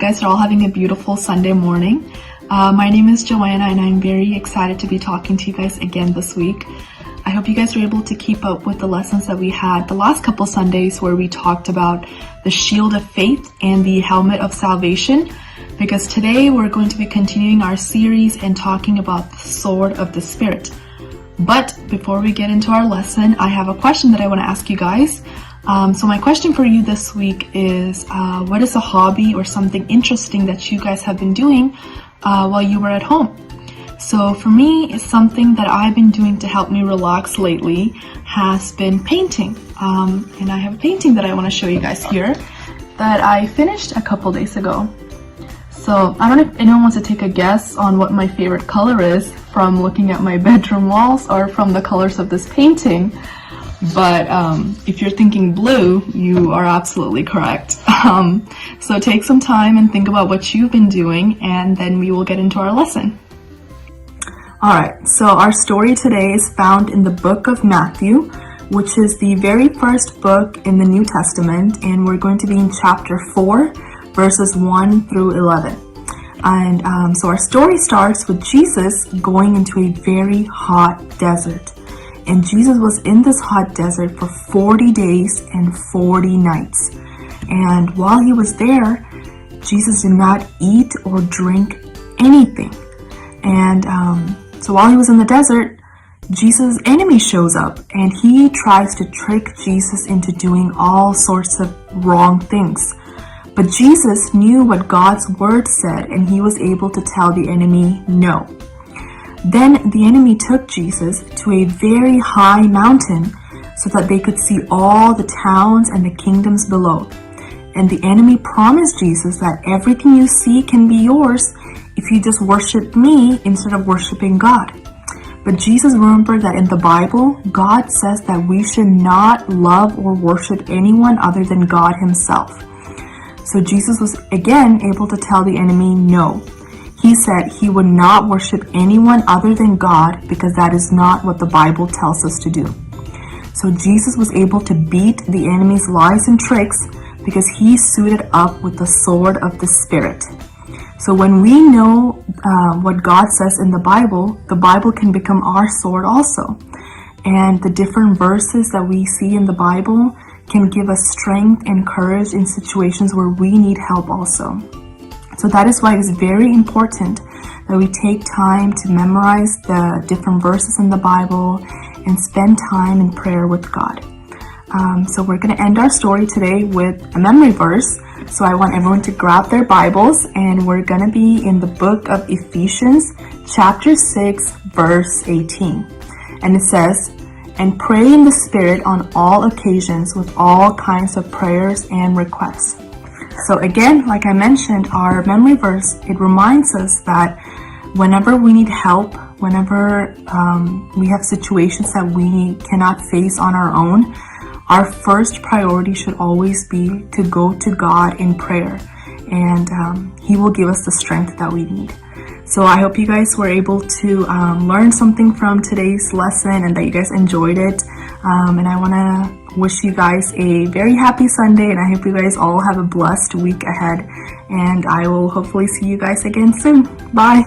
guys are all having a beautiful Sunday morning. My name is Joanna and I'm very excited to be talking to you guys again this week. I hope you guys were able to keep up with the lessons that we had the last couple Sundays where we talked about the shield of faith and the helmet of salvation, because today we're going to be continuing our series and talking about the sword of the Spirit. But before we get into our lesson, I have a question that I want to ask you guys. So my question for you this week is, what is a hobby or something interesting that you guys have been doing while you were at home? So for me, it's something that I've been doing to help me relax lately has been painting. And I have a painting that I want to show you guys here that I finished a couple days ago. So I don't know if anyone wants to take a guess on what my favorite color is from looking at my bedroom walls or from the colors of this painting. But if you're thinking blue, you are absolutely correct. So take some time and think about what you've been doing, and then we will get into our lesson. Alright, so our story today is found in the book of Matthew, which is the very first book in the New Testament, and we're going to be in chapter 4, verses 1 through 11. And so our story starts with Jesus going into a very hot desert. And Jesus was in this hot desert for 40 days and 40 nights. And while he was there, Jesus did not eat or drink anything. And so while he was in the desert, Jesus' enemy shows up and he tries to trick Jesus into doing all sorts of wrong things. But Jesus knew what God's word said, and he was able to tell the enemy no. Then the enemy took Jesus to a very high mountain so that they could see all the towns and the kingdoms below. And the enemy promised Jesus that everything you see can be yours if you just worship me instead of worshiping God. But Jesus remembered that in the Bible, God says that we should not love or worship anyone other than God himself. So Jesus was again able to tell the enemy no. He said he would not worship anyone other than God because that is not what the Bible tells us to do. So Jesus was able to beat the enemy's lies and tricks because he suited up with the sword of the Spirit. So when we know what God says in the Bible can become our sword also. And the different verses that we see in the Bible can give us strength and courage in situations where we need help also. So that is why it's very important that we take time to memorize the different verses in the Bible and spend time in prayer with God. So we're going to end our story today with a memory verse. So I want everyone to grab their Bibles, and we're going to be in the book of Ephesians, chapter 6, verse 18. And it says, "And pray in the Spirit on all occasions with all kinds of prayers and requests." So again, like I mentioned, our memory verse, it reminds us that whenever we need help, whenever we have situations that we cannot face on our own, our first priority should always be to go to God in prayer, and He will give us the strength that we need. So I hope you guys were able to learn something from today's lesson and that you guys enjoyed it. And I want to wish you guys a very happy Sunday, and I hope you guys all have a blessed week ahead. And I will hopefully see you guys again soon. Bye.